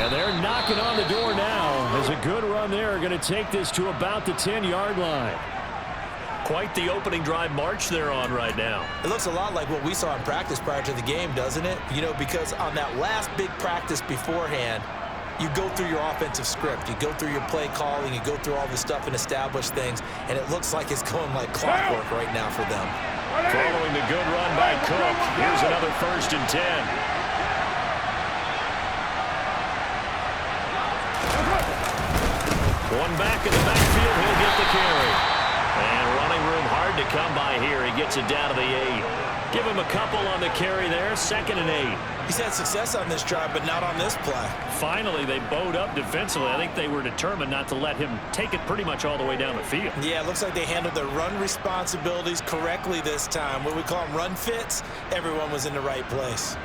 And they're knocking on the door now as a good run there. Going to take this to about the 10-yard line. Quite the opening drive march they're on right now. It looks a lot like what we saw in practice prior to the game, doesn't it? You know, because on that last big practice beforehand, you go through your offensive script. You go through your play calling. You go through all the stuff and establish things. And it looks like it's going like clockwork right now for them. Following the good run by Cook, here's another 1st and 10. One back in the backfield, he'll get the carry. And running room hard to come by here. He gets it down to the 8. Give him a couple on the carry there, 2nd and 8. He's had success on this drive, but not on this play. Finally, they bowed up defensively. I think they were determined not to let him take it pretty much all the way down the field. Yeah, it looks like they handled their run responsibilities correctly this time. What we call them run fits, everyone was in the right place.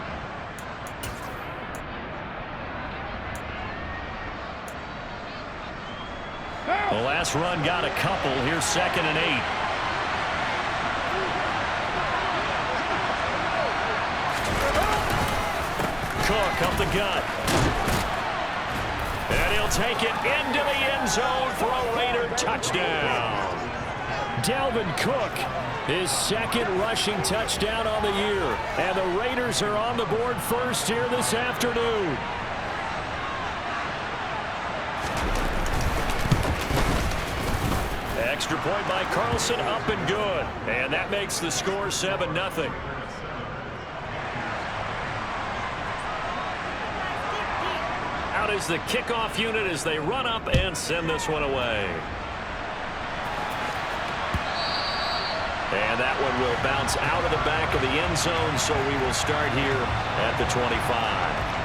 The last run got a couple. Here's 2nd and 8. Cook up the gut. And he'll take it into the end zone for a Raider touchdown. Dalvin Cook, his 2nd rushing touchdown on the year. And the Raiders are on the board first here this afternoon. Extra point by Carlson, up and good. And that makes the score 7-0. Out is the kickoff unit as they run up and send this one away. And that one will bounce out of the back of the end zone, so we will start here at the 25.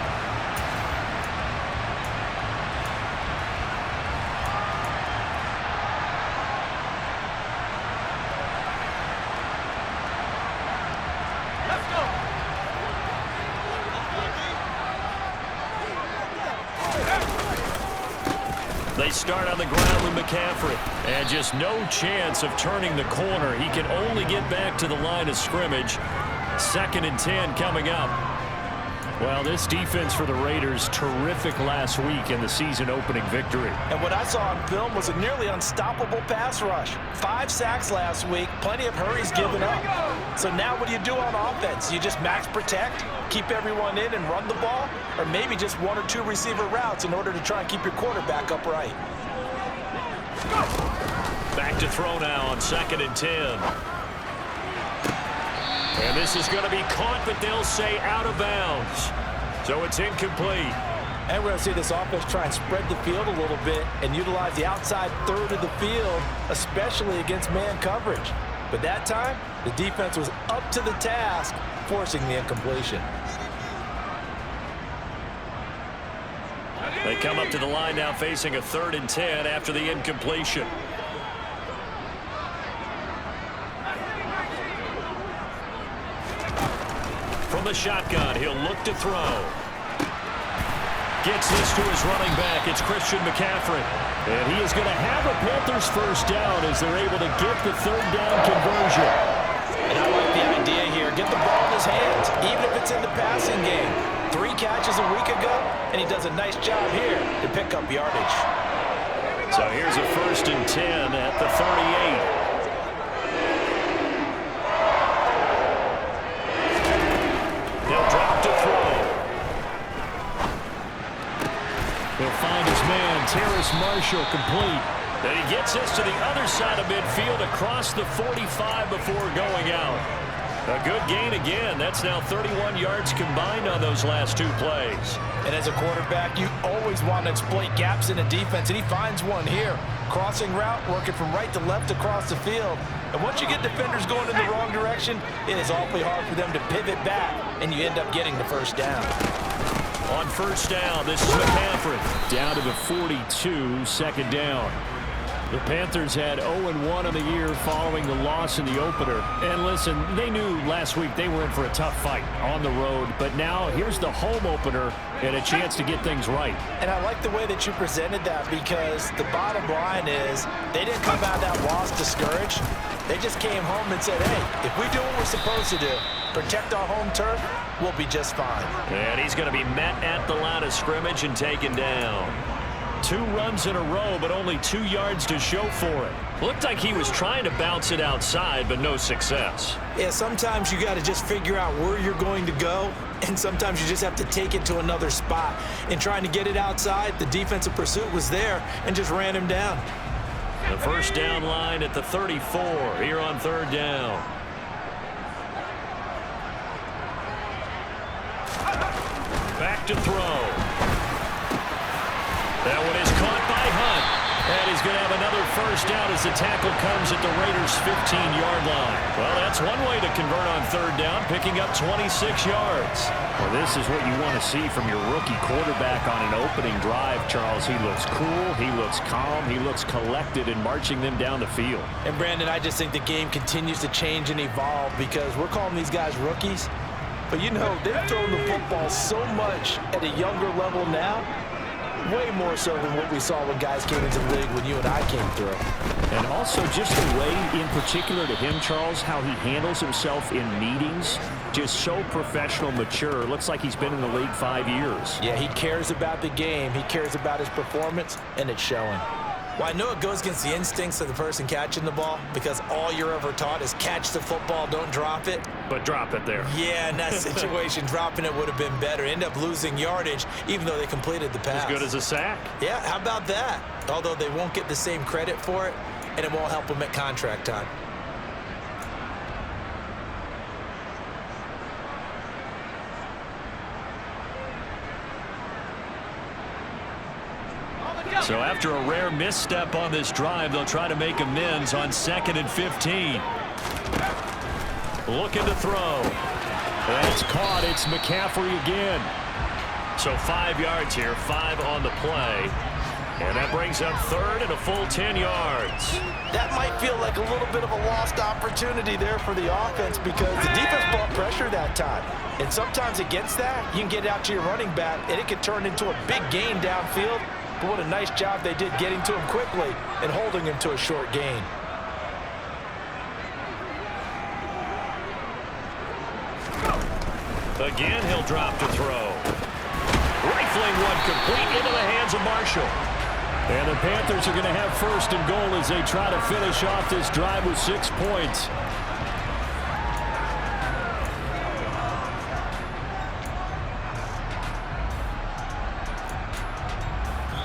They start on the ground with McCaffrey. And just no chance of turning the corner. He can only get back to the line of scrimmage. 2nd and 10 coming up. Well, this defense for the Raiders, terrific last week in the season-opening victory. And what I saw on film was a nearly unstoppable pass rush. 5 sacks last week, plenty of hurries given up. So now what do you do on offense? You just max protect, keep everyone in and run the ball, or maybe just 1 or 2 receiver routes in order to try and keep your quarterback upright. Back to throw now on 2nd and 10. And this is going to be caught, but they'll say out of bounds. So it's incomplete. And we're going to see this offense try and spread the field a little bit and utilize the outside third of the field, especially against man coverage. But that time, the defense was up to the task, forcing the incompletion. They come up to the line now facing a 3rd and 10 after the incompletion. From the shotgun, he'll look to throw. Gets this to his running back. It's Christian McCaffrey. And he is going to have a Panthers first down as they're able to get the 3rd down conversion. And I like the idea here. Get the ball in his hands, even if it's in the passing game. 3 catches a week ago, and he does a nice job here to pick up yardage. So here's a 1st and 10 at the 38. He'll drop to throw. He'll find his man, Terrace Marshall, complete. And he gets this to the other side of midfield across the 45 before going out. A good gain again. That's now 31 yards combined on those last 2 plays. And as a quarterback, you always want to exploit gaps in a defense, and he finds one here. Crossing route, working from right to left across the field. And once you get defenders going in the wrong direction, it is awfully hard for them to pivot back, and you end up getting the first down. On first down, this is McCaffrey. Down to the 42, 2nd down. The Panthers had 0-1 on the year following the loss in the opener. And listen, they knew last week they were in for a tough fight on the road. But now here's the home opener and a chance to get things right. And I like the way that you presented that, because the bottom line is they didn't come out of that loss discouraged. They just came home and said, hey, if we do what we're supposed to do, protect our home turf, we'll be just fine. And he's going to be met at the line of scrimmage and taken down. 2 runs in a row, but only 2 yards to show for it. Looked like he was trying to bounce it outside, but no success. Yeah, sometimes you got to just figure out where you're going to go, and sometimes you just have to take it to another spot. In trying to get it outside, the defensive pursuit was there and just ran him down. The first down line at the 34 here on 3rd down. Back to throw. That one is caught by Hunt. And he's going to have another first down as the tackle comes at the Raiders' 15-yard line. Well, that's one way to convert on 3rd down, picking up 26 yards. Well, this is what you want to see from your rookie quarterback on an opening drive, Charles. He looks cool, he looks calm, he looks collected in marching them down the field. And, Brandon, I just think the game continues to change and evolve, because we're calling these guys rookies. But, you know, they've thrown the football so much at a younger level now, way more so than what we saw when guys came into the league when you and I came through. And also just the way, in particular to him, Charles, how he handles himself in meetings, just so professional, mature. Looks like he's been in the league 5 years. Yeah, he cares about the game. He cares about his performance, and it's showing. Well, I know it goes against the instincts of the person catching the ball, because all you're ever taught is catch the football, don't drop it. But drop it there. Yeah, in that situation, dropping it would have been better. End up losing yardage, even though they completed the pass. As good as a sack. Yeah, how about that? Although they won't get the same credit for it, and it won't help them at contract time. So after a rare misstep on this drive, they'll try to make amends on 2nd and 15. Looking to throw. That's caught. It's McCaffrey again. So 5 yards here, 5 on the play. And that brings up 3rd and a full 10 yards. That might feel like a little bit of a lost opportunity there for the offense, because the defense brought pressure that time. And sometimes against that, you can get out to your running back, and it can turn into a big gain downfield. But what a nice job they did getting to him quickly and holding him to a short gain. Again, he'll drop to throw. Rifling one complete into the hands of Marshall. And the Panthers are going to have 1st and goal as they try to finish off this drive with 6 points.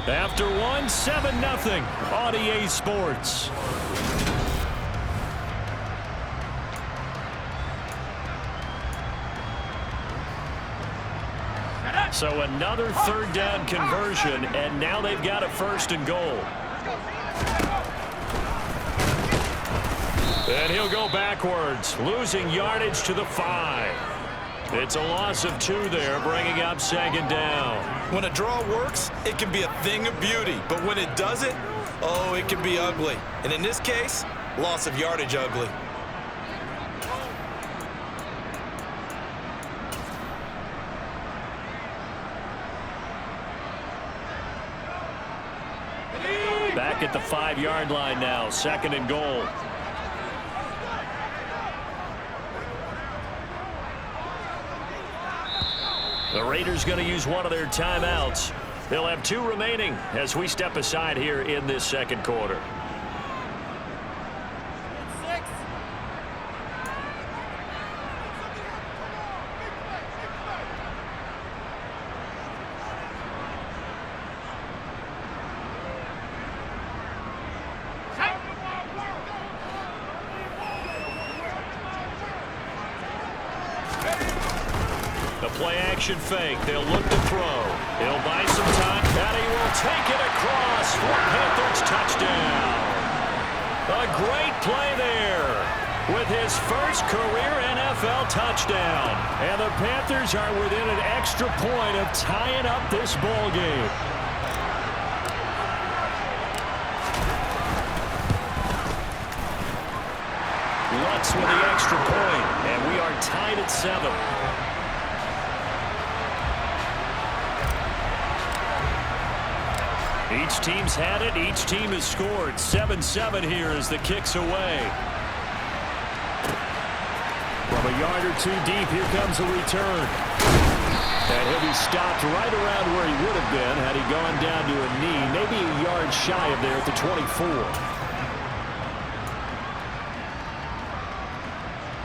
After one, 7-0 on EA Sports. So another 3rd down conversion, and now they've got a 1st and goal. And he'll go backwards, losing yardage to the 5. It's a loss of 2 there, bringing up 2nd down. When a draw works, it can be a thing of beauty. But when it doesn't, oh, it can be ugly. And in this case, loss of yardage ugly. Back at the 5-yard line now, 2nd and goal. The Raiders going to use one of their timeouts. They'll have 2 remaining as we step aside here in this 2nd quarter. Play-action fake. They'll look to throw. He'll buy some time, and he will take it across for Panthers touchdown. A great play there with his first career NFL touchdown. And the Panthers are within an extra point of tying up this ball game. with the extra point, and we are tied at 7. Each team's had it. Each team has scored. 7-7 here as the kick's away. From a yard or two deep, here comes a return. And he'll be stopped right around where he would have been had he gone down to a knee, maybe a yard shy of there at the 24.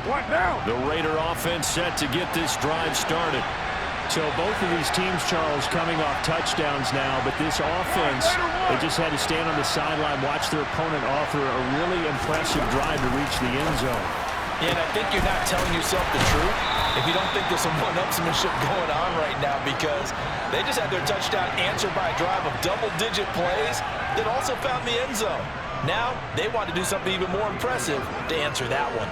What now? The Raider offense set to get this drive started. So both of these teams, Charles, coming off touchdowns now, but this offense, they just had to stand on the sideline, watch their opponent offer a really impressive drive to reach the end zone. Yeah, and I think you're not telling yourself the truth if you don't think there's some one-upsmanship going on right now, because they just had their touchdown answered by a drive of double-digit plays that also found the end zone. Now they want to do something even more impressive to answer that one.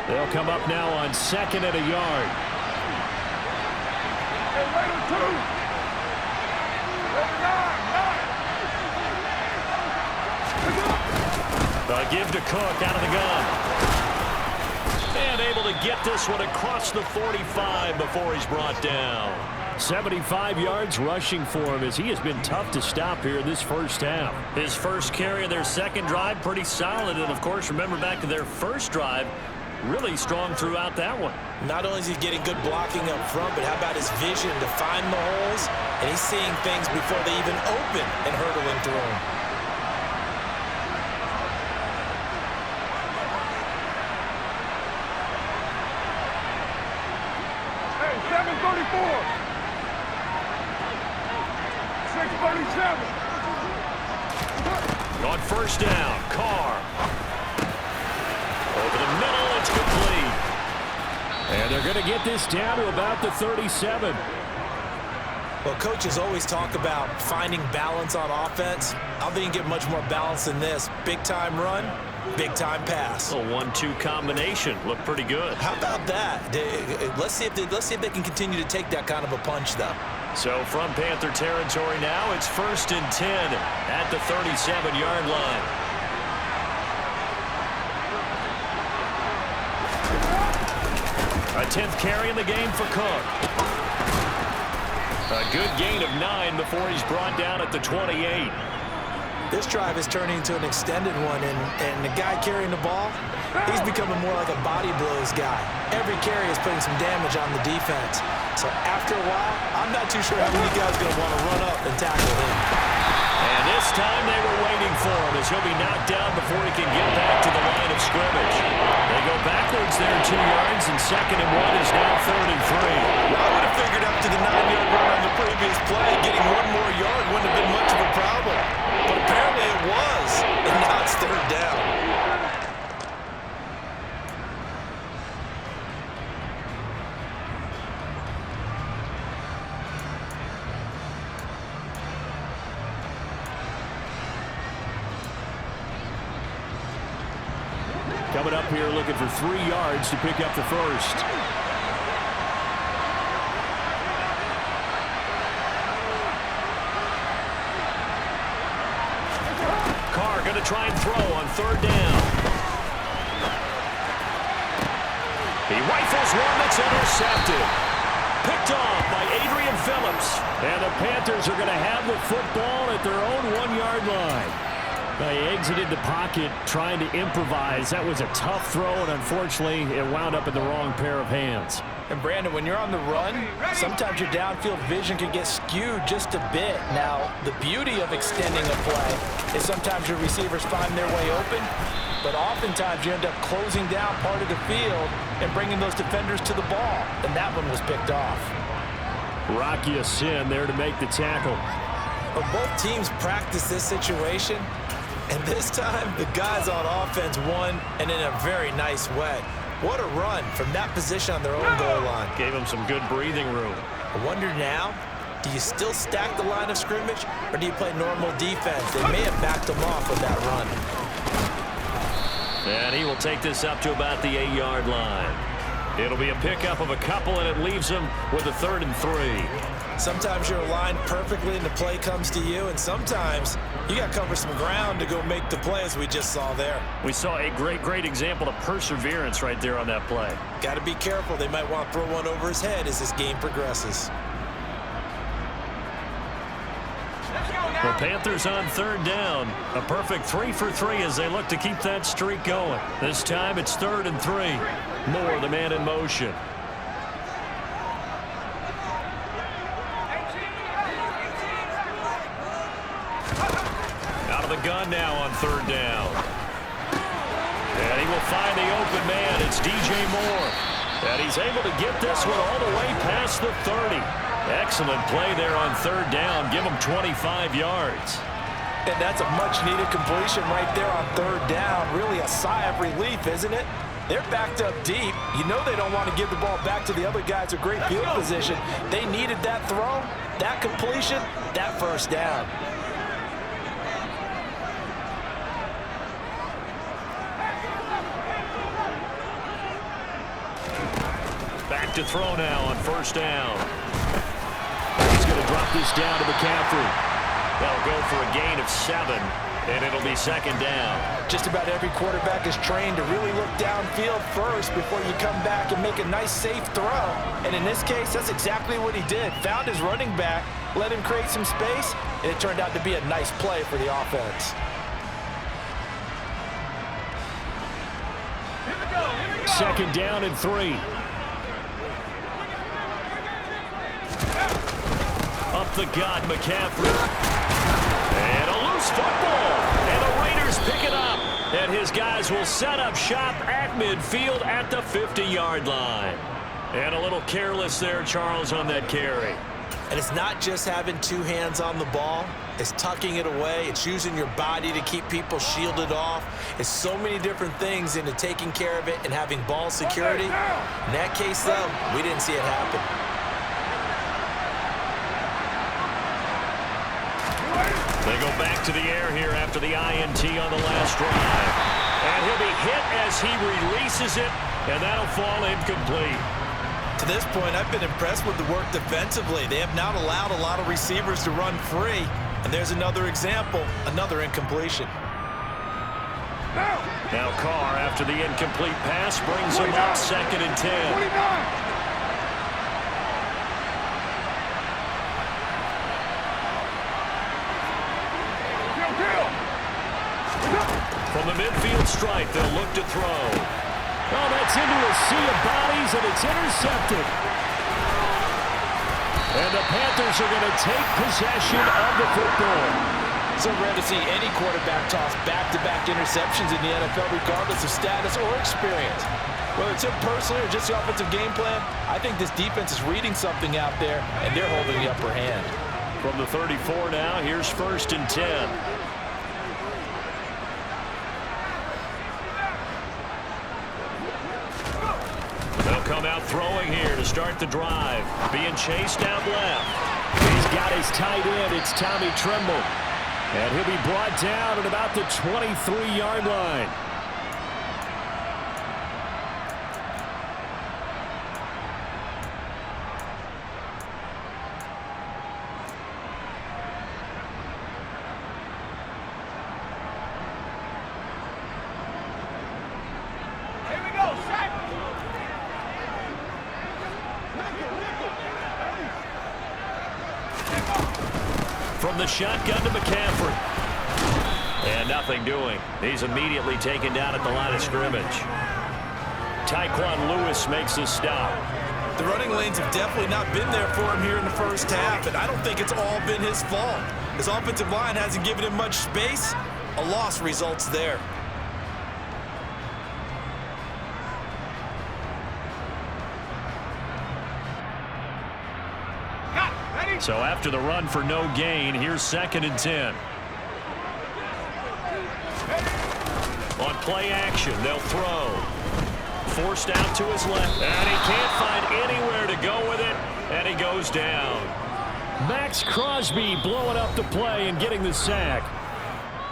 They'll come up now on 2nd and a yard. A give to Cook out of the gun. And able to get this one across the 45 before he's brought down. 75 yards rushing for him as he has been tough to stop here this first half. His first carry of their second drive, pretty solid. And, of course, remember back to their first drive, really strong throughout that one. Not only is he getting good blocking up front, but how about his vision to find the holes? And he's seeing things before they even open and hurdling through them. Hey, 734. 637. On first down, Carr. Over the middle, it's complete. And they're going to get this down to about the 37. Well, coaches always talk about finding balance on offense. I don't think you can get much more balance than this. Big-time run, big-time pass. A 1-2 combination. Looked pretty good. How about that? Let's see if they can continue to take that kind of a punch, though. So from Panther territory now, it's 1st and 10 at the 37-yard line. A 10th carry in the game for Cook. A good gain of 9 before he's brought down at the 28. This drive is turning into an extended one, and the guy carrying the ball, he's becoming more like a body blows guy. Every carry is putting some damage on the defense. So after a while, I'm not too sure how many guys are going to want to run up and tackle him. And this time they were waiting for him as he'll be knocked down before he can get back to the line of scrimmage. They go backwards there 2 yards, and 2nd and 1 is now 3rd and 3. I would have figured after the 9-yard run on the previous play, getting 1 more yard wouldn't have been much of a problem. But apparently it was, and now it's 3rd down. Coming up here looking for 3 yards to pick up the first. Carr going to try and throw on 3rd down. He rifles one that's intercepted. Picked off by Adrian Phillips. And the Panthers are going to have the football at their own 1-yard line. They exited the pocket trying to improvise. That was a tough throw, and unfortunately, it wound up in the wrong pair of hands. And Brandon, when you're on the run, sometimes your downfield vision can get skewed just a bit. Now, the beauty of extending a play is sometimes your receivers find their way open, but oftentimes you end up closing down part of the field and bringing those defenders to the ball, and that one was picked off. Rocky Sin there to make the tackle. But both teams practice this situation, and this time the guys on offense won, and in a very nice way. What a run from that position on their own goal line. Gave him some good breathing room. I wonder now, do you still stack the line of scrimmage, or do you play normal defense? They may have backed them off with that run. And he will take this up to about the 8-yard line. It'll be a pickup of a couple, and it leaves him with a 3rd and 3. Sometimes you're aligned perfectly and the play comes to you, and sometimes you got to cover some ground to go make the play, as we just saw there. We saw a great example of perseverance right there on that play. Got to be careful. They might want to throw one over his head as this game progresses. The Panthers on third down. A perfect 3 for 3 as they look to keep that streak going. This time it's 3rd and 3. Moore, the man in motion. Out of the gun now on 3rd down. And he will find the open man. It's DJ Moore. And he's able to get this one all the way past the 30. Excellent play there on 3rd down. Give him 25 yards. And that's a much-needed completion right there on 3rd down. Really a sigh of relief, isn't it? They're backed up deep. You know they don't want to give the ball back to the other guys with great field position. They needed that throw, that completion, that 1st down. Back to throw now on 1st down. He's going to drop this down to McCaffrey. They'll go for a gain of 7, and it'll be 2nd down. Just about every quarterback is trained to really look downfield first before you come back and make a nice, safe throw. And in this case, that's exactly what he did. Found his running back, let him create some space, and it turned out to be a nice play for the offense. Second down and 3. Up the gut, McCaffrey. And a loose football. And the Raiders pick it up. And his guys will set up shop at midfield at the 50-yard line. And a little careless there, Charles, on that carry. And it's not just having 2 hands on the ball. It's tucking it away. It's using your body to keep people shielded off. It's so many different things into taking care of it and having ball security. In that case, though, we didn't see it happen. They go back to the air here after the INT on the last drive. And he'll be hit as he releases it, and that'll fall incomplete. To this point, I've been impressed with the work defensively. They have not allowed a lot of receivers to run free. And there's another example, another incompletion. Now Carr, after the incomplete pass, brings him up 2nd and 10. From the midfield stripe, they'll look to throw. Oh, that's into a sea of bodies, and it's intercepted. And the Panthers are going to take possession of the football. So rare to see any quarterback toss back-to-back interceptions in the NFL, regardless of status or experience. Whether it's him personally or just the offensive game plan, I think this defense is reading something out there, and they're holding the upper hand. From the 34 now, here's 1st and 10. Come out throwing here to start the drive. Being chased out left. He's got his tight end. It's Tommy Tremble. And he'll be brought down at about the 23-yard line. From the shotgun to McCaffrey. And nothing doing. He's immediately taken down at the line of scrimmage. Tyquan Lewis makes a stop. The running lanes have definitely not been there for him here in the 1st half, and I don't think it's all been his fault. His offensive line hasn't given him much space. A loss results there. So after the run for no gain, here's 2nd and 10. On play action, they'll throw. Forced out to his left, and he can't find anywhere to go with it, and he goes down. Max Crosby blowing up the play and getting the sack.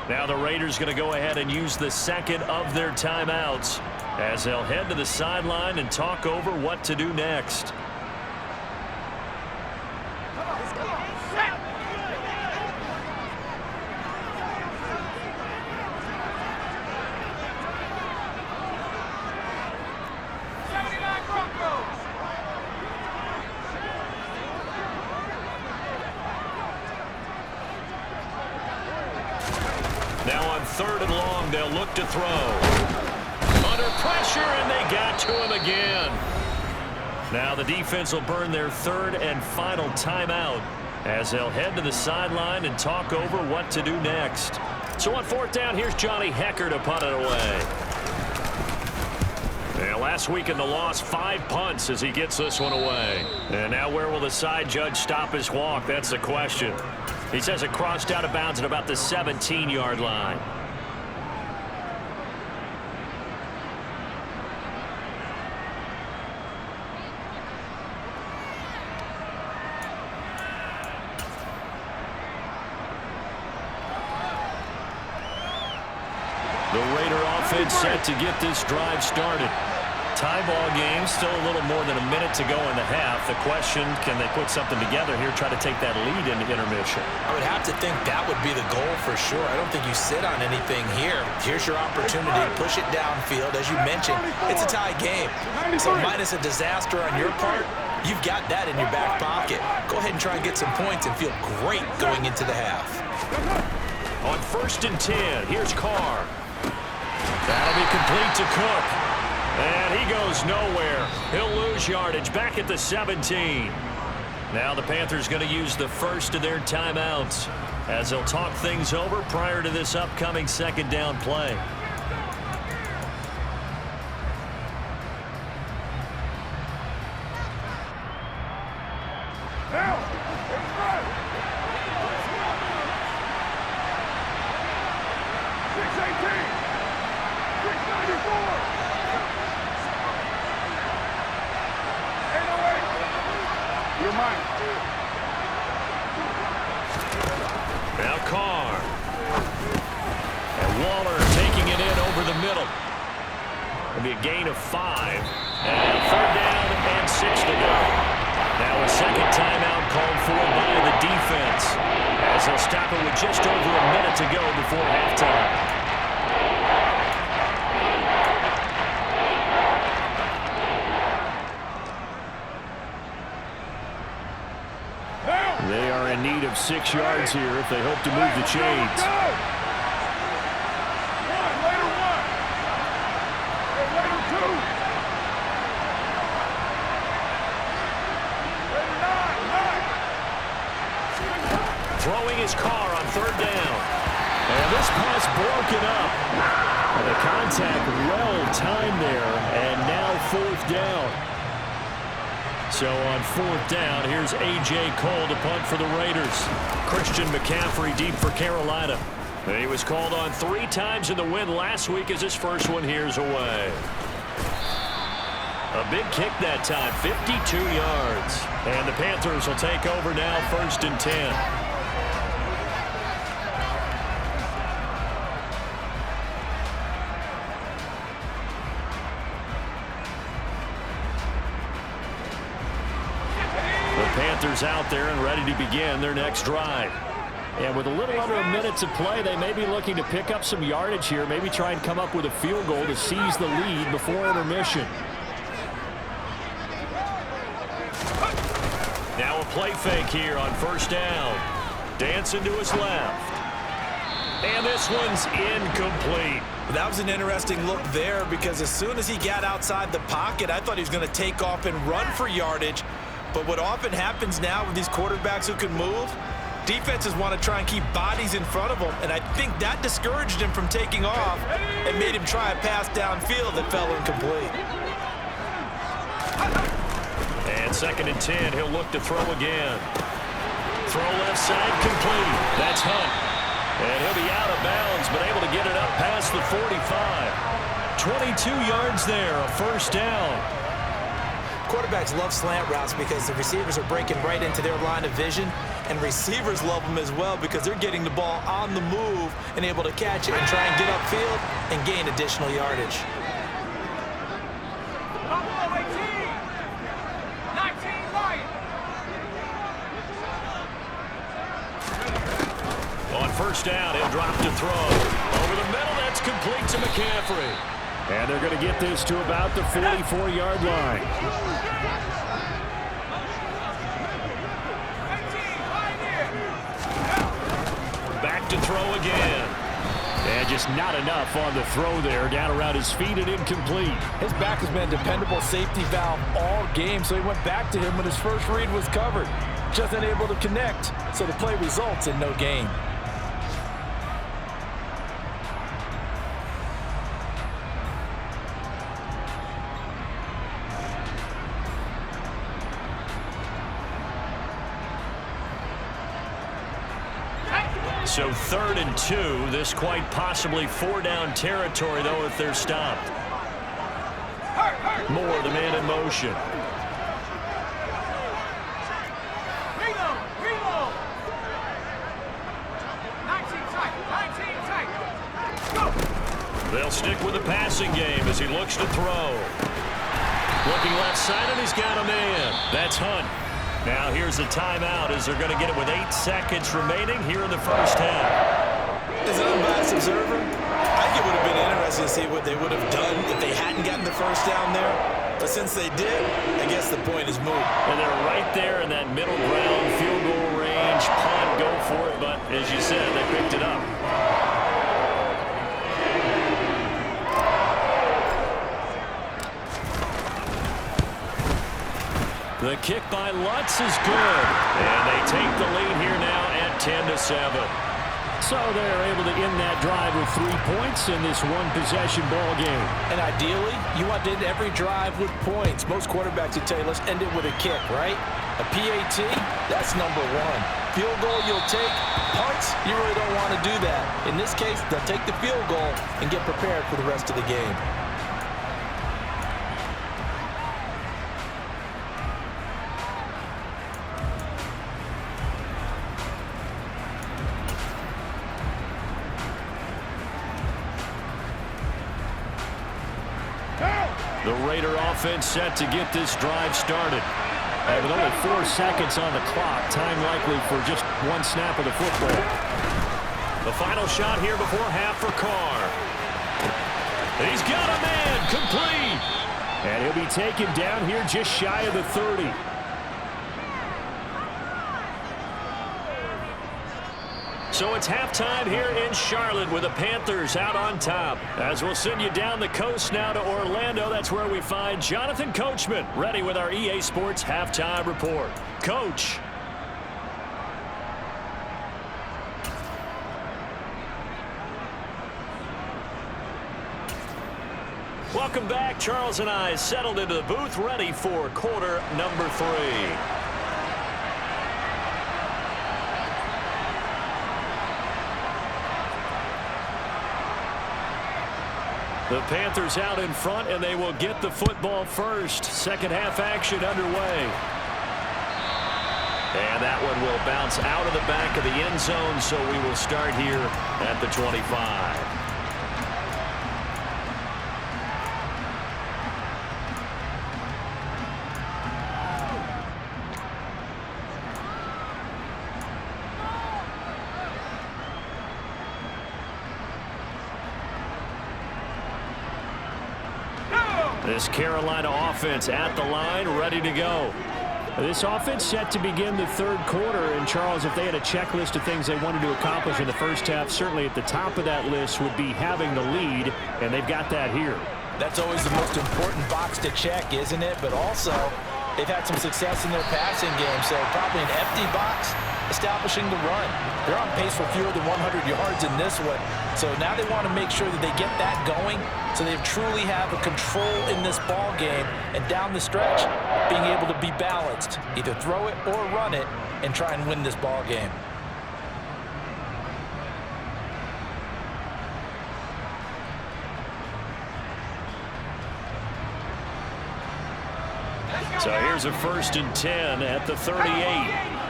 Now the Raiders going to go ahead and use the 2nd of their timeouts as they'll head to the sideline and talk over what to do next. 3rd and long. They'll look to throw. Under pressure, and they got to him again. Now the defense will burn their 3rd and final timeout as they'll head to the sideline and talk over what to do next. So on 4th down, here's Johnny Hecker to punt it away. And last week in the loss, 5 punts as he gets this one away. And now where will the side judge stop his walk? That's the question. He says it crossed out of bounds at about the 17-yard line. The Raider offense set to get this drive started. Tie ball game, still a little more than a minute to go in the half. The question, can they put something together here, try to take that lead into intermission? I would have to think that would be the goal for sure. I don't think you sit on anything here. Here's your opportunity. Push it downfield. As you mentioned, it's a tie game. So minus a disaster on your part, you've got that in your back pocket. Go ahead and try and get some points and feel great going into the half. On 1st and 10, here's Carr. That'll be complete to Cook. And he goes nowhere. He'll lose yardage back at the 17. Now the Panthers going to use the first of their timeouts as they'll talk things over prior to this upcoming 2nd down play. Now Carr. And Waller taking it in over the middle. It'll be a gain of 5. And 3rd down and 6 to go. Now a 2nd timeout called for by the defense as they'll stop it with just over a minute to go before halftime. They are in need of 6 yards here if they hope to move the chains. Throwing his Carr on 3rd down. And this pass broken up. And the contact well timed there. And now 4th down. So on 4th down, here's A.J. Cole to punt for the Raiders. Christian McCaffrey deep for Carolina. He was called on 3 times in the win last week as his first one here's away. A big kick that time, 52 yards. And the Panthers will take over now, 1st and 10. Panthers out there and ready to begin their next drive. And with a little under a minute to play, they may be looking to pick up some yardage here, maybe try and come up with a field goal to seize the lead before intermission. Now a play fake here on 1st down. Dancing to his left. And this one's incomplete. That was an interesting look there because as soon as he got outside the pocket, I thought he was going to take off and run for yardage. But what often happens now with these quarterbacks who can move, defenses want to try and keep bodies in front of them, and I think that discouraged him from taking off and made him try a pass downfield that fell incomplete. And 2nd and 10, he'll look to throw again. Throw left side, complete. That's Hunt. And he'll be out of bounds, but able to get it up past the 45. 22 yards there, a 1st down. Quarterbacks love slant routes because the receivers are breaking right into their line of vision, and receivers love them as well because they're getting the ball on the move and able to catch it and try and get upfield and gain additional yardage. On 1st down, he'll drop to throw. Over the middle, that's complete to McCaffrey. And they're going to get this to about the 44-yard line. Back to throw again. And just not enough on the throw there. Down around his feet and incomplete. His back has been a dependable safety valve all game, so he went back to him when his first read was covered. Just unable to connect, so the play results in no gain. So 3rd and 2. This quite possibly 4-down territory, though, if they're stopped. Moore, the man in motion. They'll stick with the passing game as he looks to throw. Looking left side, and he's got a man. That's Hunt. Now here's the timeout as they're going to get it with 8 seconds remaining here in the first half. As an unbiased observer, I think it would have been interesting to see what they would have done if they hadn't gotten the first down there. But since they did, I guess the point is moot. And they're right there in that middle ground, field goal range, punt, go for it. But as you said, they picked it up. The kick by Lutz is good. And they take the lead here now at 10-7. So they're able to end that drive with 3 points in this one-possession ball game. And ideally, you want to end every drive with points. Most quarterbacks would tell you, let's end it with a kick, right? A PAT, that's number 1. Field goal, you'll take. Punts, you really don't want to do that. In this case, they'll take the field goal and get prepared for the rest of the game. The Raider offense set to get this drive started. And with only 4 seconds on the clock, time likely for just 1 snap of the football. The final shot here before half for Carr. He's got a man, complete. And he'll be taken down here just shy of the 30. So it's halftime here in Charlotte with the Panthers out on top. As we'll send you down the coast now to Orlando, that's where we find Jonathan Coachman ready with our EA Sports Halftime Report. Coach. Welcome back. Charles and I settled into the booth ready for quarter number 3. The Panthers out in front, and they will get the football first. Second half action underway. And that one will bounce out of the back of the end zone, so we will start here at the 25. This Carolina offense at the line, ready to go. This offense set to begin the 3rd quarter. And, Charles, if they had a checklist of things they wanted to accomplish in the first half, certainly at the top of that list would be having the lead, and they've got that here. That's always the most important box to check, isn't it? But also, they've had some success in their passing game, so probably an empty box establishing the run. They're on pace for fewer than 100 yards in this one, so now they want to make sure that they get that going so they truly have a control in this ball game, and down the stretch, being able to be balanced, either throw it or run it, and try and win this ball game. So here's a 1st and 10 at the 38.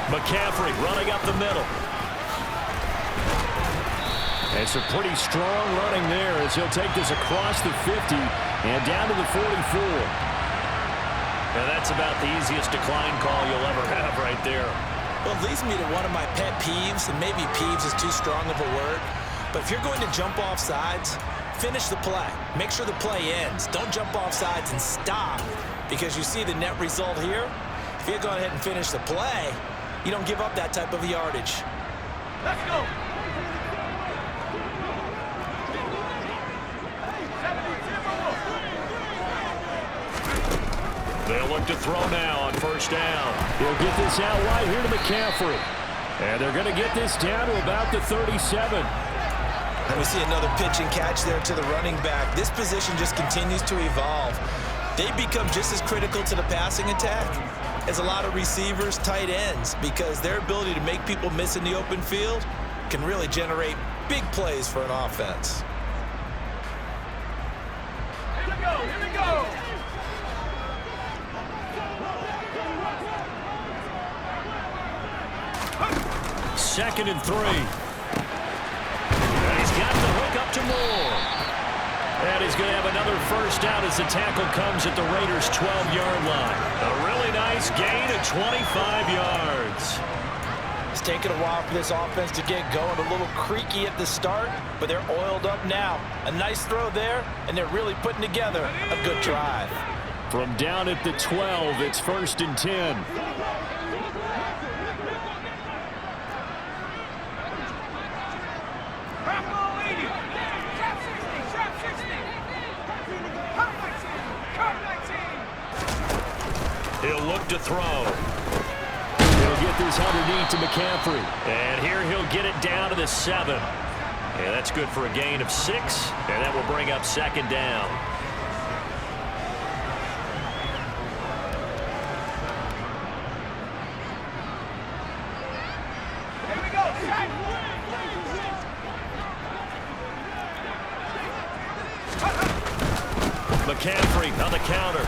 McCaffrey running up the middle. And some pretty strong running there as he'll take this across the 50 and down to the 44. And that's about the easiest decline call you'll ever have right there. Well, it leads me to one of my pet peeves, and maybe peeves is too strong of a word, but if you're going to jump off sides, Finish the play. Make sure the play ends. Don't jump off sides and stop, because you see the net result here. If you go ahead and finish the play, you don't give up that type of yardage. Let's go. They'll look to throw now on first down. He'll get this out wide here to McCaffrey. And they're going to get this down to about the 37. And we see another pitch and catch there to the running back. This position just continues to evolve. They become just as critical to the passing attack as a lot of receivers, tight ends, because their ability to make people miss in the open field can really generate big plays for an offense. Here we go, here we go. Second and 3. And he's got the hook up to Moore. And he's going to have another first down as the tackle comes at the Raiders' 12-yard line. A really nice gain of 25 yards. It's taken a while for this offense to get going. A little creaky at the start, but they're oiled up now. A nice throw there, and they're really putting together a good drive. From down at the 12, it's 1st and 10. He'll look to throw. He'll get this underneath to McCaffrey. And here he'll get it down to the 7. And that's good for a gain of 6. And that will bring up second down. Here we go. McCaffrey on the counter.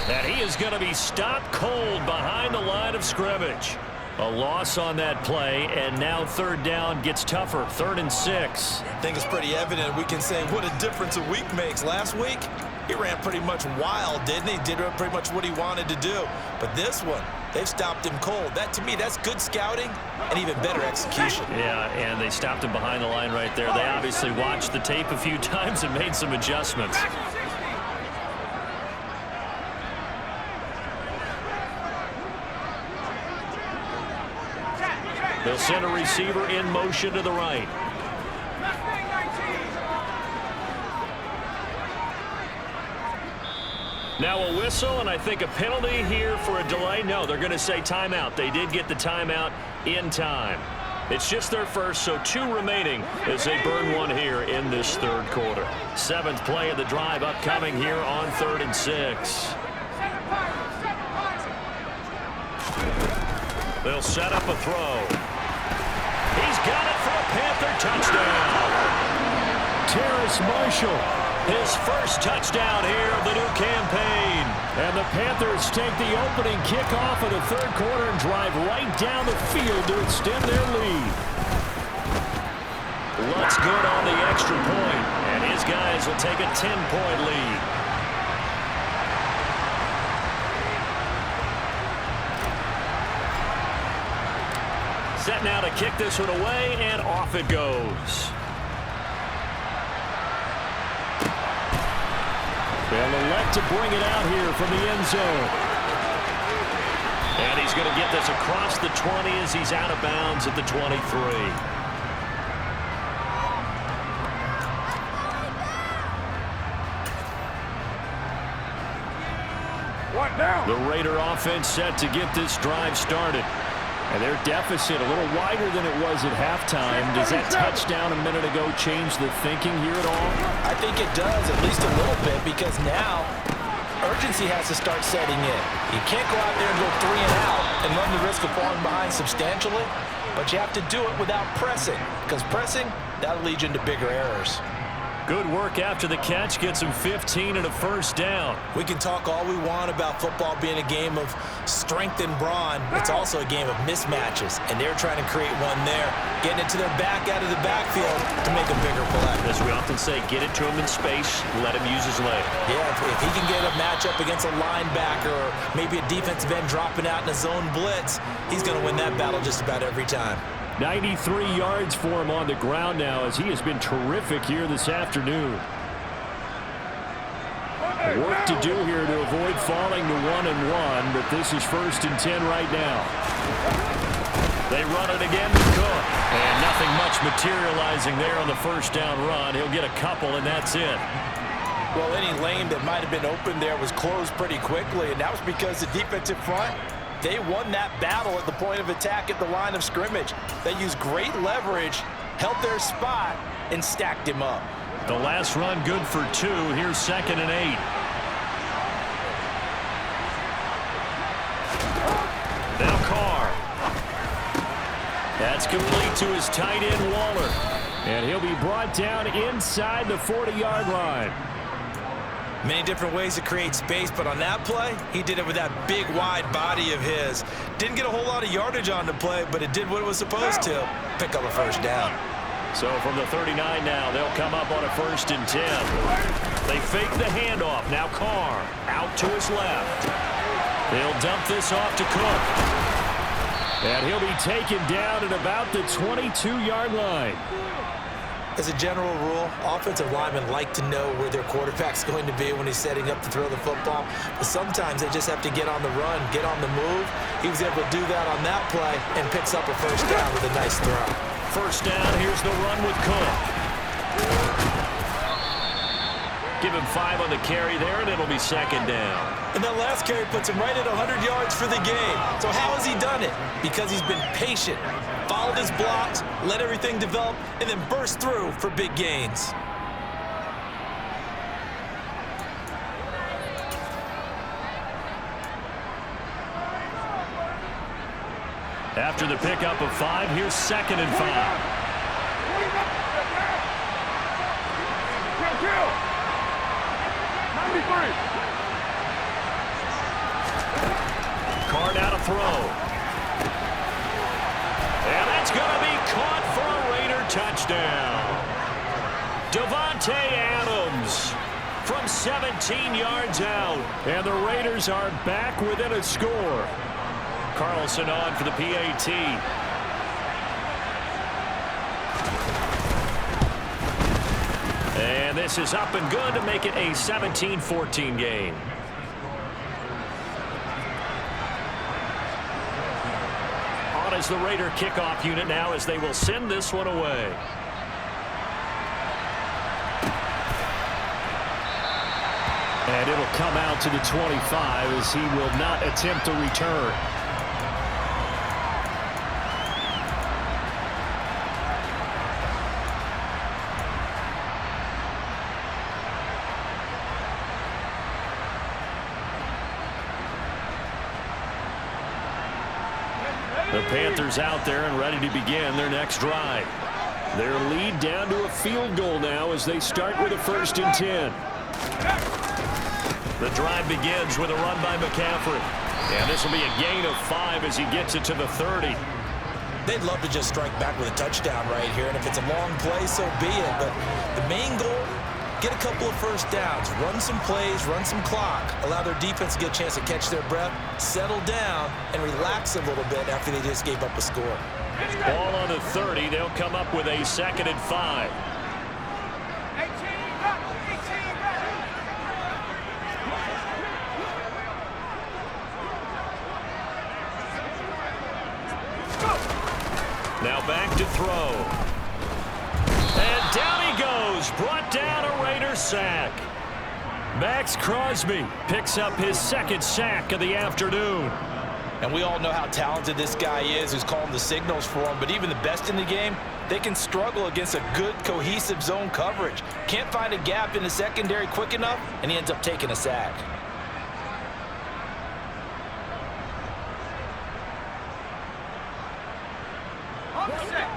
And he is going to be stopped cold behind the line of scrimmage. A loss on that play, and now third down gets tougher. 3rd and 6. I think it's pretty evident. We can say what a difference a week makes. Last week, he ran pretty much wild, didn't he? Did pretty much what he wanted to do. But this one, they've stopped him cold. That, to me, that's good scouting and even better execution. Yeah, and they stopped him behind the line right there. They obviously watched the tape a few times and made some adjustments. They'll send a receiver in motion to the right. Now a whistle, and I think a penalty here for a delay. No, they're going to say timeout. They did get the timeout in time. It's just their first, so 2 remaining as they burn one here in this third quarter. 7th play of the drive upcoming here on 3rd and 6. They'll set up a throw. He's got it for a Panther touchdown. Terrace Marshall. His first touchdown here of the new campaign. And the Panthers take the opening kickoff of the third quarter and drive right down the field to extend their lead. Looks good on the extra point, and his guys will take a 10-point lead. Set now to kick this one away, and off it goes. They'll elect to bring it out here from the end zone. And he's going to get this across the 20 as he's out of bounds at the 23. What now? The Raider offense set to get this drive started. And their deficit a little wider than it was at halftime. Does that touchdown a minute ago change the thinking here at all? I think it does, at least a little bit, because now urgency has to start setting in. You can't go out there and go 3 and out and run the risk of falling behind substantially, but you have to do it without pressing, because pressing, that'll lead you into bigger errors. Good work after the catch. Gets him 15 and a first down. We can talk all we want about football being a game of strength and brawn. It's also a game of mismatches, and they're trying to create one there, getting it to their back out of the backfield to make a bigger play. As we often say, get it to him in space, let him use his leg. Yeah, if he can get a matchup against a linebacker or maybe a defensive end dropping out in a zone blitz, he's going to win that battle just about every time. 93 yards for him on the ground now, as he has been terrific here this afternoon. Work to do here to avoid falling to 1-1, but this is 1st and 10 right now. They run it again to Cook. And nothing much materializing there on the first down run. He'll get a couple, and that's it. Well, any lane that might have been open there was closed pretty quickly, and that was because the defensive front, they won that battle at the point of attack at the line of scrimmage. They used great leverage, held their spot, and stacked him up. The last run good for 2. Here's 2nd and 8. Now Carr. That's complete to his tight end, Waller. And he'll be brought down inside the 40-yard line. Many different ways to create space, but on that play, he did it with that big, wide body of his. Didn't get a whole lot of yardage on the play, but it did what it was supposed to. Pick up a first down. So from the 39 now, they'll come up on a 1st and 10. They fake the handoff. Now Carr out to his left. They'll dump this off to Cook. And he'll be taken down at about the 22-yard line. As a general rule, offensive linemen like to know where their quarterback's going to be when he's setting up to throw the football. But sometimes they just have to get on the run, get on the move. He was able to do that on that play and picks up a first down with a nice throw. First down, here's the run with Cook. Give him 5 on the carry there, and it'll be 2nd down. And that last carry puts him right at 100 yards for the game. So how has he done it? Because he's been patient, followed his blocks, let everything develop, and then burst through for big gains. After the pickup of 5, here's 2nd and 5. Carr now to throw. And that's going to be caught for a Raider touchdown. Devontae Adams from 17 yards out. And the Raiders are back within a score. Carlson on for the PAT. And this is up and good to make it a 17-14 game. On is the Raider kickoff unit now as they will send this one away. And it'll come out to the 25 as he will not attempt to return. The Panthers out there and ready to begin their next drive. Their lead down to a field goal now as they start with a 1st and 10. The drive begins with a run by McCaffrey. And this will be a gain of 5 as he gets it to the 30. They'd love to just strike back with a touchdown right here, and if it's a long play, so be it. But the main goal, get a couple of first downs, run some plays, run some clock, allow their defense to get a chance to catch their breath, settle down, and relax a little bit after they just gave up a score. Ball on the 30. They'll come up with a 2nd and 5. Now back to throw. And down he goes. Brought down a Raider sack. Max Crosby picks up his 2nd sack of the afternoon. And we all know how talented this guy is who's calling the signals for him. But even the best in the game, they can struggle against a good, cohesive zone coverage. Can't find a gap in the secondary quick enough, and he ends up taking a sack.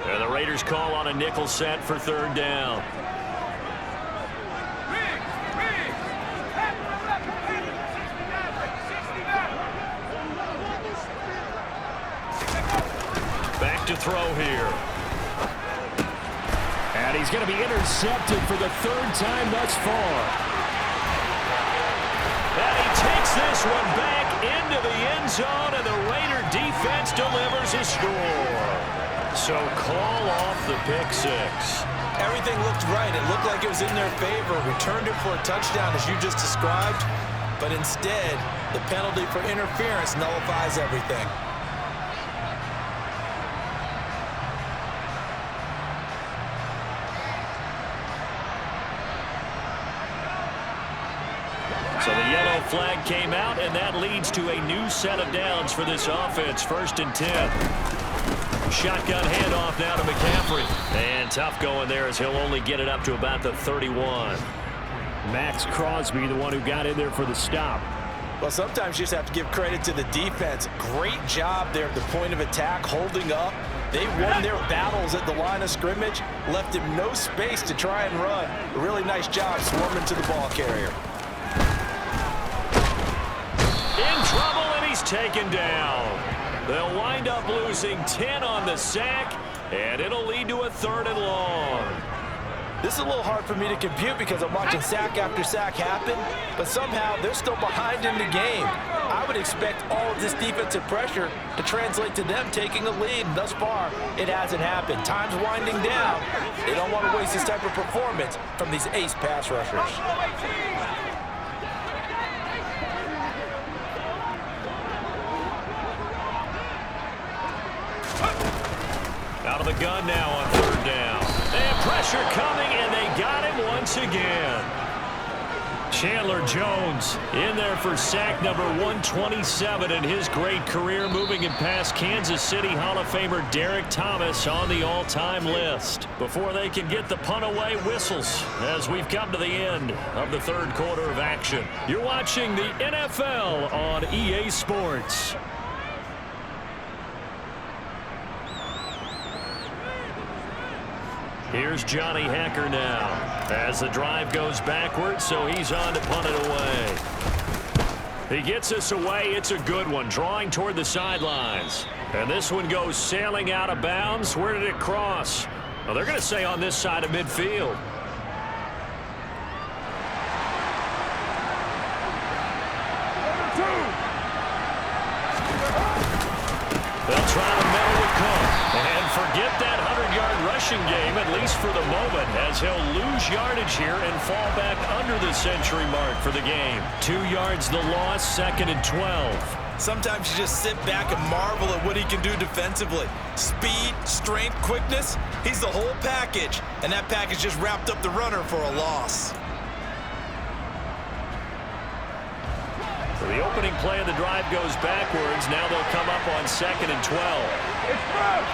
And the Raiders call on a nickel set for 3rd down. Back to throw here. And he's going to be intercepted for the 3rd time thus far. And he takes this one back into the end zone, and the Raider defense delivers a score. So call off the pick 6. Everything looked right. It looked like it was in their favor. Returned it for a touchdown, as you just described. But instead, the penalty for interference nullifies everything. So the yellow flag came out, and that leads to a new set of downs for this offense. 1st and 10. Shotgun handoff now to McCaffrey. And tough going there as he'll only get it up to about the 31. Max Crosby, the one who got in there for the stop. Well, sometimes you just have to give credit to the defense. Great job there at the point of attack, holding up. They won their battles at the line of scrimmage, left him no space to try and run. A really nice job swarming to the ball carrier. In trouble, and he's taken down. They'll wind up losing 10 on the sack, and it'll lead to a 3rd and long. This is a little hard for me to compute because I'm watching sack after sack happen, but somehow they're still behind in the game. I would expect all of this defensive pressure to translate to them taking a lead. Thus far, it hasn't happened. Time's winding down. They don't want to waste this type of performance from these ace pass rushers. Out of the gun now on 3rd down. And pressure coming, and they got him once again. Chandler Jones in there for sack number 127 in his great career, moving him past Kansas City Hall of Famer Derek Thomas on the all-time list. Before they can get the punt away, whistles as we've come to the end of the 3rd quarter of action. You're watching the NFL on EA Sports. Here's Johnny Hacker now as the drive goes backwards, so he's on to punt it away. He gets us away. It's a good one, drawing toward the sidelines. And this one goes sailing out of bounds. Where did it cross? Well, they're going to say on this side of midfield. They'll try to meddle with Cook. And forget that 100-yard rushing game, at least for the moment, as he'll lose yardage here and fall back under the century mark for the game. 2 yards the loss, 2nd and 12. Sometimes you just sit back and marvel at what he can do defensively. Speed, strength, quickness, he's the whole package. And that package just wrapped up the runner for a loss. So the opening play of the drive goes backwards. Now they'll come up on 2nd and 12. It's back.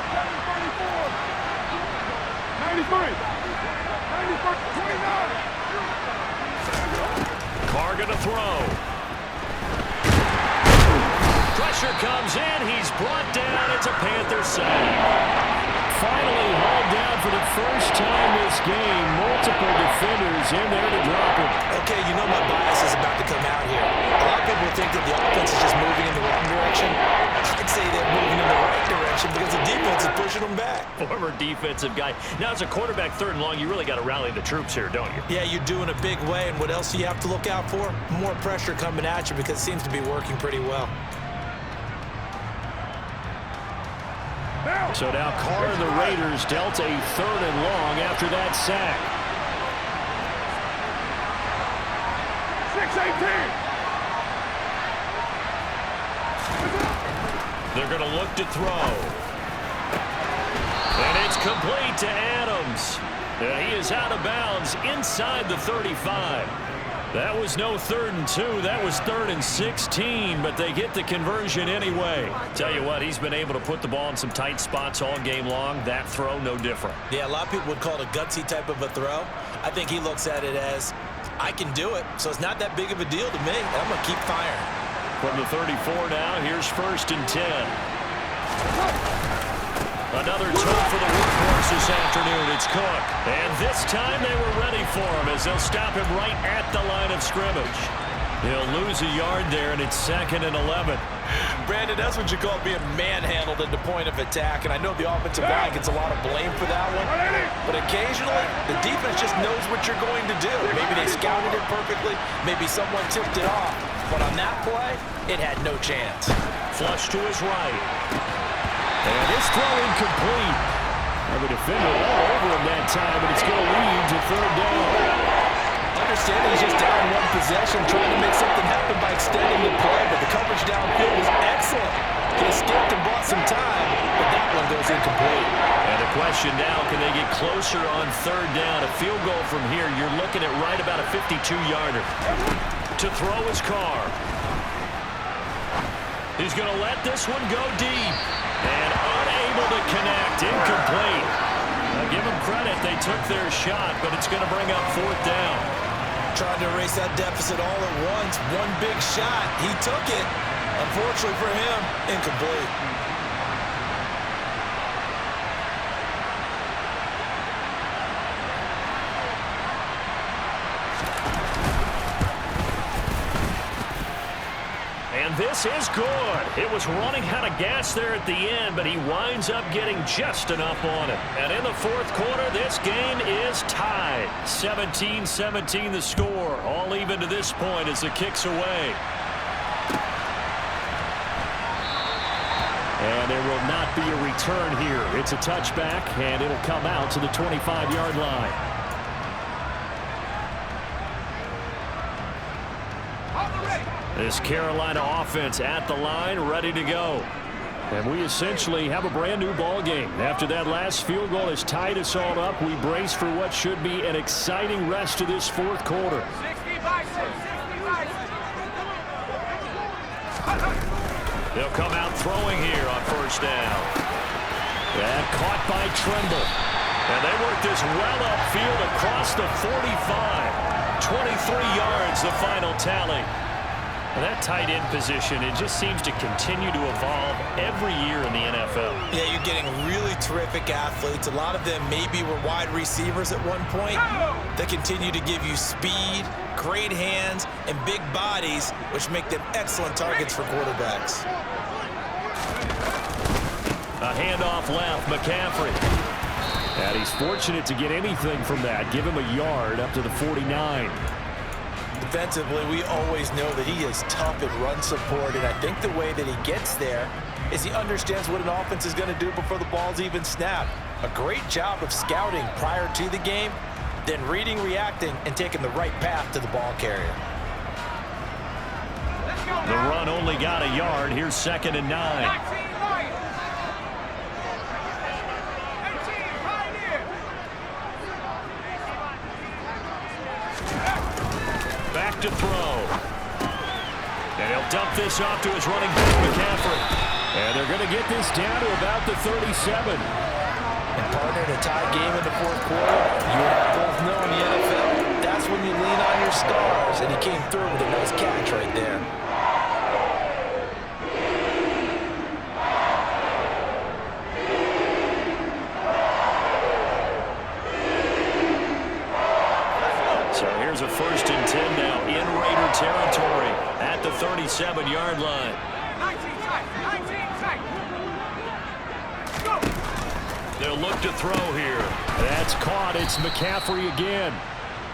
94, 93, 29. Carr gonna throw. Pressure comes in. He's brought down. It's a Panther sack. Finally hauled down for the first time this game. Multiple defenders in there to drop him. Okay, you know my bias is about to come out here. A lot of people think that the offense is just moving in the wrong direction. I'd say they're moving in the right direction because the defense is pushing them back. Former defensive guy. Now, as a quarterback, 3rd and long, you really got to rally the troops here, don't you? Yeah, you do in a big way. And what else do you have to look out for? More pressure coming at you because it seems to be working pretty well. So now Carr and the Raiders dealt a 3rd and long after that sack. 6-18. They're going to look to throw. And it's complete to Adams. And he is out of bounds inside the 35. That was no 3rd and 2. That was 3rd and 16, but they get the conversion anyway. Tell you what, he's been able to put the ball in some tight spots all game long. That throw, no different. Yeah, a lot of people would call it a gutsy type of a throw. I think he looks at it as, I can do it, so it's not that big of a deal to me. I'm going to keep firing. From the 34 now, here's 1st and 10. Another tool for the workhorse this afternoon. It's Cook. And this time they were ready for him as they'll stop him right at the line of scrimmage. He'll lose a yard there, and it's 2nd and 11. Brandon, that's what you call being manhandled at the point of attack. And I know the offensive line gets a lot of blame for that one. But occasionally, the defense just knows what you're going to do. Maybe they scouted it perfectly. Maybe someone tipped it off. But on that play, it had no chance. Flush to his right. And his throw incomplete. Have a defender all over him that time, but it's going to lead to third down. Understanding he's just down one possession, trying to make something happen by extending the play, but the coverage downfield was excellent. He escaped and bought some time, but that one goes incomplete. And the question now, can they get closer on third down? A field goal from here, you're looking at right about a 52-yarder. To throw his car. He's going to let this one go deep. And unable to connect. Incomplete. Now give them credit. They took their shot, but it's going to bring up fourth down. Trying to erase that deficit all at once. One big shot. He took it. Unfortunately for him, incomplete. And this is good. It was running out of gas there at the end, but he winds up getting just enough on it. And in the fourth quarter, this game is tied. 17-17 the score. All even to this point as the kick's away. And there will not be a return here. It's a touchback, and it'll come out to the 25-yard line. This Carolina offense at the line, ready to go. And we essentially have a brand new ball game. After that last field goal has tied us all up, we brace for what should be an exciting rest of this fourth quarter. They'll come out throwing here on first down. And caught by Tremble. And they work this well upfield across the 45. 23 yards, the final tally. And that tight end position, it just seems to continue to evolve every year in the NFL. Yeah, you're getting really terrific athletes. A lot of them maybe were wide receivers at one point. They continue to give you speed, great hands, and big bodies, which make them excellent targets for quarterbacks. A handoff left, McCaffrey. And he's fortunate to get anything from that. Give him a yard up to the 49. Defensively, we always know that he is tough in run support, and I think the way that he gets there is he understands what an offense is going to do before the ball's even snapped. A great job of scouting prior to the game, then reading, reacting, and taking the right path to the ball carrier. The run only got a yard. Here's 2nd and 9. Back to throw. And he'll dump this off to his running back, McCaffrey. And they're going to get this down to about the 37. And partner, in a tie game in the fourth quarter, you and I both know in the NFL, that's when you lean on your stars. And he came through with a nice catch right there. Here's a 1st and 10 now in Raider territory at the 37-yard line. 19 tight. Go. They'll look to throw here. That's caught. It's McCaffrey again.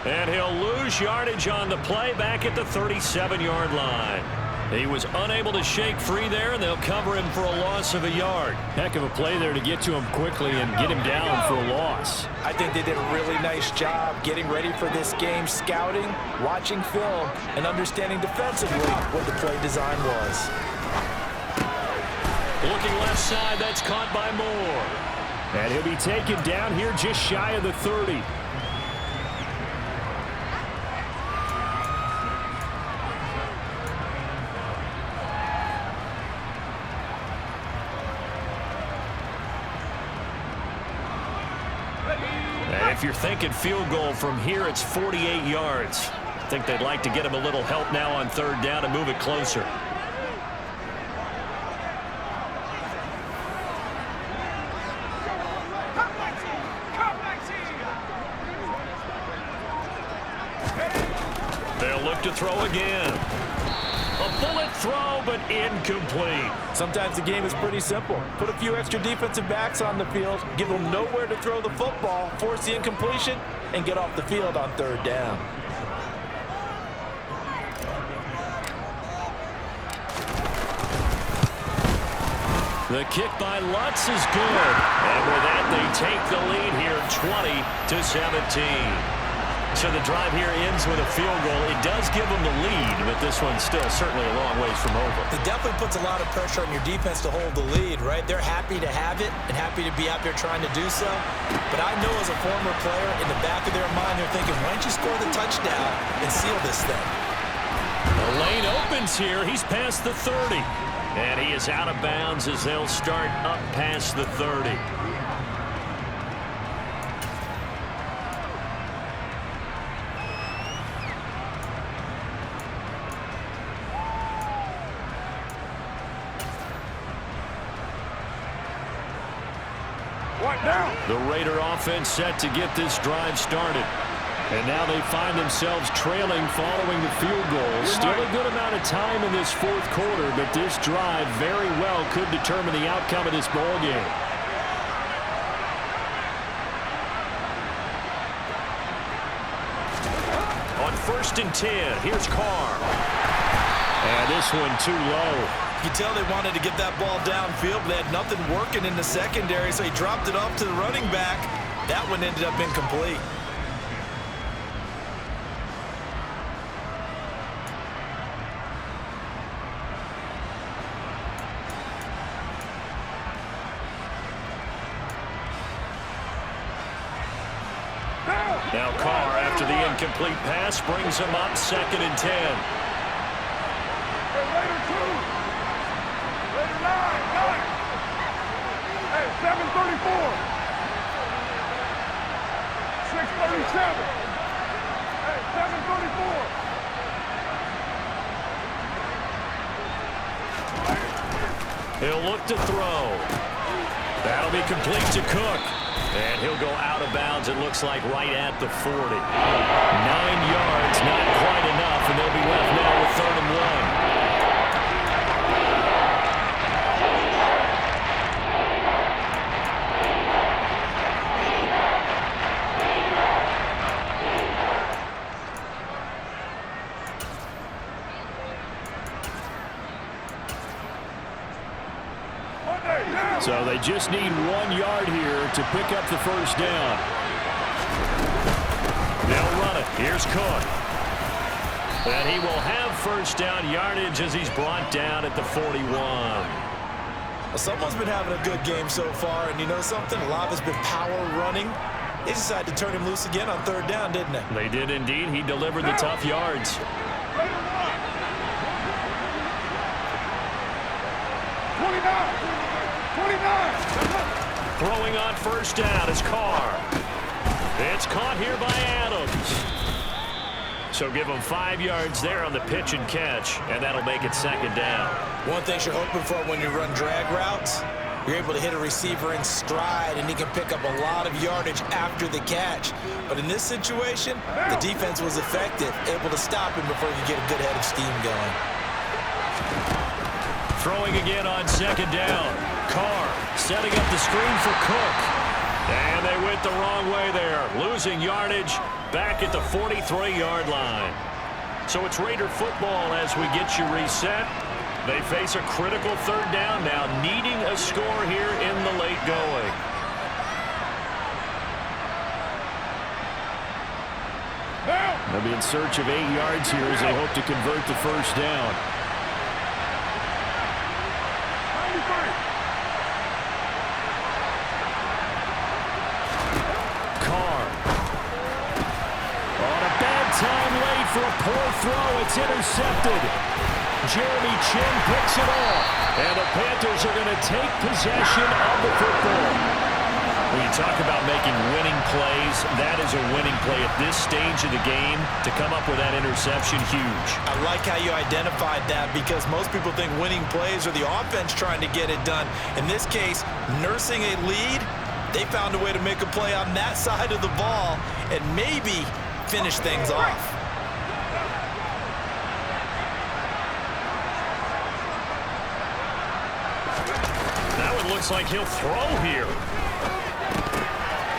And he'll lose yardage on the play back at the 37-yard line. He was unable to shake free there, and they'll cover him for a loss of a yard. Heck of a play there to get to him quickly and get him down for a loss. I think they did a really nice job getting ready for this game, scouting, watching film, and understanding defensively what the play design was. Looking left side, that's caught by Moore. And he'll be taken down here just shy of the 30. If you're thinking field goal from here, it's 48 yards. I think they'd like to get him a little help now on third down and move it closer. They'll look to throw again. A bullet throw, but incomplete. Sometimes the game is pretty simple. Put a few extra defensive backs on the field, give them nowhere to throw the football, force the incompletion, and get off the field on third down. The kick by Lutz is good. And with that, they take the lead here 20-17. So the drive here ends with a field goal. It does give them the lead, but this one's still certainly a long ways from over. It definitely puts a lot of pressure on your defense to hold the lead, right? They're happy to have it and happy to be out there trying to do so. But I know as a former player, in the back of their mind, they're thinking, why don't you score the touchdown and seal this thing? The lane opens here. He's past the 30. And he is out of bounds as they'll start up past the 30. The Raider offense set to get this drive started. And now they find themselves trailing following the field goal. Still a good amount of time in this fourth quarter, but this drive very well could determine the outcome of this ball game. On 1st and 10, here's Carr. And this one too low. You can tell they wanted to get that ball downfield, but they had nothing working in the secondary, so he dropped it off to the running back. That one ended up incomplete. Now Carr, after the incomplete pass, brings him up 2nd and 10. Hey, 7:34. 6:37. Hey, 7:34. He'll look to throw. That'll be complete to Cook. And he'll go out of bounds, it looks like, right at the 40. 9 yards, not quite enough, and they'll be left now with 3rd and 1. So they just need 1 yard here to pick up the first down. They'll run it. Here's Cook. And he will have first down yardage as he's brought down at the 41. Well, someone's been having a good game so far, and you know something? A lot of it's been power running. They decided to turn him loose again on 3rd down, didn't they? They did indeed. He delivered the tough yards. 29. Throwing on first down is Carr. It's caught here by Adams. So give him 5 yards there on the pitch and catch, and that'll make it 2nd down. One thing you're hoping for when you run drag routes, you're able to hit a receiver in stride, and he can pick up a lot of yardage after the catch. But in this situation, the defense was effective, able to stop him before he could get a good head of steam going. Throwing again on 2nd down. Carr setting up the screen for Cook. And they went the wrong way there, losing yardage back at the 43-yard line. So it's Raider football as we get you reset. They face a critical 3rd down now, needing a score here in the late going. They'll be in search of 8 yards here as they hope to convert the first down. Time late for a poor throw. It's intercepted. Jeremy Chin picks it off. And the Panthers are going to take possession of the football. When you talk about making winning plays, that is a winning play at this stage of the game. To come up with that interception, huge. I like how you identified that, because most people think winning plays are the offense trying to get it done. In this case, nursing a lead, they found a way to make a play on that side of the ball and maybe finish things off. Now it looks like he'll throw here.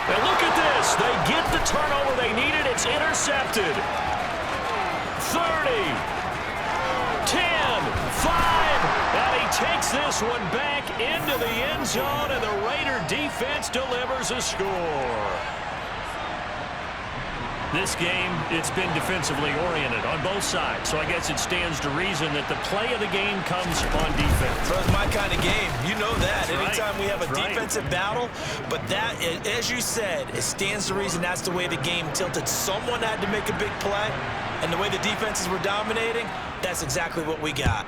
And look at this. They get the turnover they needed. It's intercepted. 30, 10, 5, and he takes this one back into the end zone, and the Raider defense delivers a score. This game, it's been defensively oriented on both sides, so I guess it stands to reason that the play of the game comes on defense. So it's my kind of game. You know that. That's Anytime right. we have a That's right. defensive battle, but that, as you said, it stands to reason that's the way the game tilted. Someone had to make a big play, and the way the defenses were dominating, that's exactly what we got.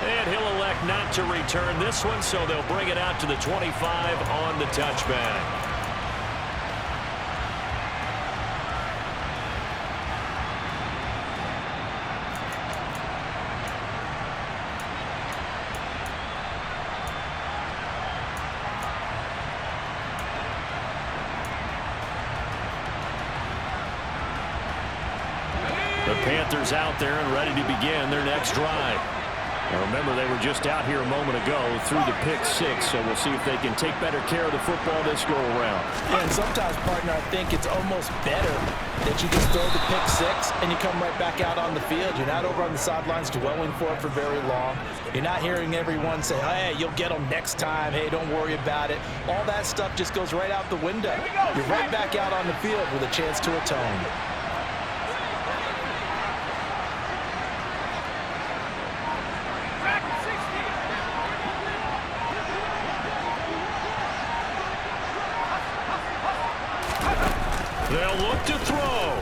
And he'll elect not to return this one, so they'll bring it out to the 25 on the touchback. The Panthers out there and ready to begin their next drive. Now remember, they were just out here a moment ago through the pick six, so we'll see if they can take better care of the football this go-around. Yeah, and sometimes, partner, I think it's almost better that you just throw the pick six and you come right back out on the field. You're not over on the sidelines dwelling for it for very long. You're not hearing everyone say, hey, you'll get them next time. Hey, don't worry about it. All that stuff just goes right out the window. You're right back out on the field with a chance to atone. They'll look to throw.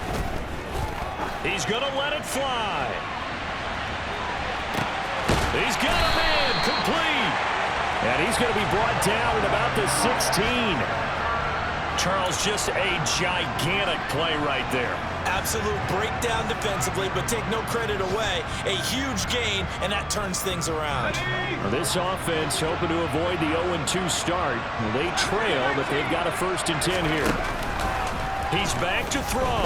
He's going to let it fly. He's got a man complete. And he's going to be brought down at about the 16. Charles, just a gigantic play right there. Absolute breakdown defensively, but take no credit away. A huge gain, and that turns things around. Well, this offense hoping to avoid the 0-2 start. Well, they trail, but they've got a 1st and 10 here. He's back to throw.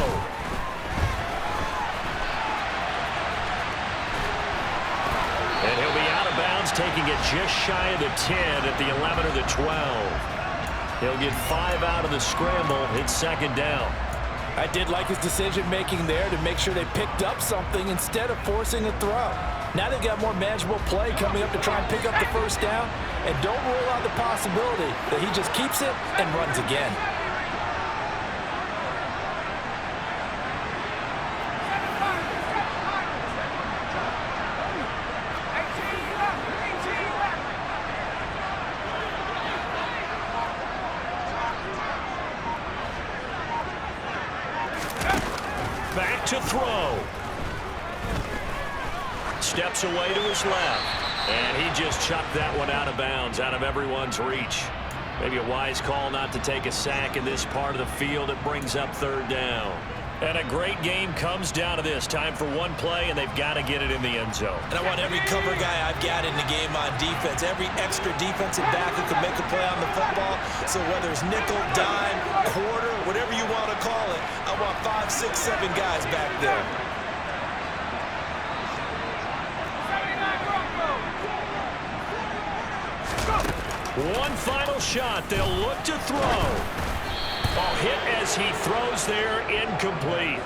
And he'll be out of bounds, taking it just shy of the 10 at the 11 or the 12. He'll get 5 out of the scramble. It's 2nd down. I did like his decision-making there to make sure they picked up something instead of forcing a throw. Now they've got more manageable play coming up to try and pick up the 1st down. And don't rule out the possibility that he just keeps it and runs again. Back to throw. Steps away to his left. And he just chucked that one out of bounds, out of everyone's reach. Maybe a wise call not to take a sack in this part of the field. It brings up 3rd down. And a great game comes down to this. Time for one play, and they've got to get it in the end zone. And I want every cover guy I've got in the game on defense, every extra defensive back who can make a play on the football. So whether it's nickel, dime, quarter, whatever you want to call it, I want 5, 6, 7 guys back there. One final shot. They'll look to throw. Ball hit as he throws there, incomplete.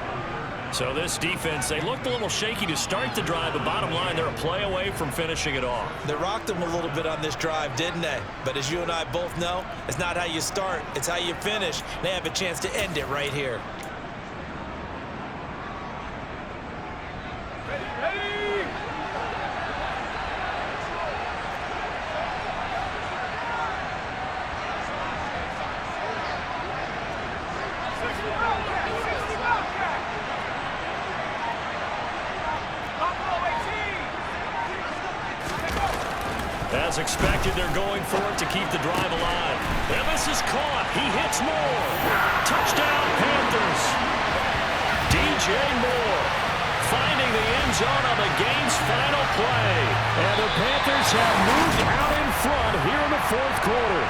So this defense, they looked a little shaky to start the drive, but bottom line, they're a play away from finishing it off. They rocked them a little bit on this drive, didn't they? But as you and I both know, it's not how you start, it's how you finish. They have a chance to end it right here. As expected, they're going for it to keep the drive alive. And this is caught. He hits Moore. Touchdown, Panthers. DJ Moore finding the end zone on the game's final play. And the Panthers have moved out in front here in the 4th quarter.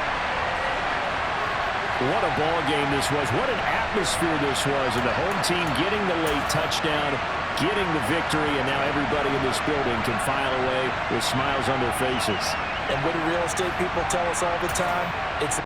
What a ball game this was. What an atmosphere this was. And the home team getting the late touchdown, getting the victory, and now everybody in this building can file away with smiles on their faces. And what do real estate people tell us all the time? It's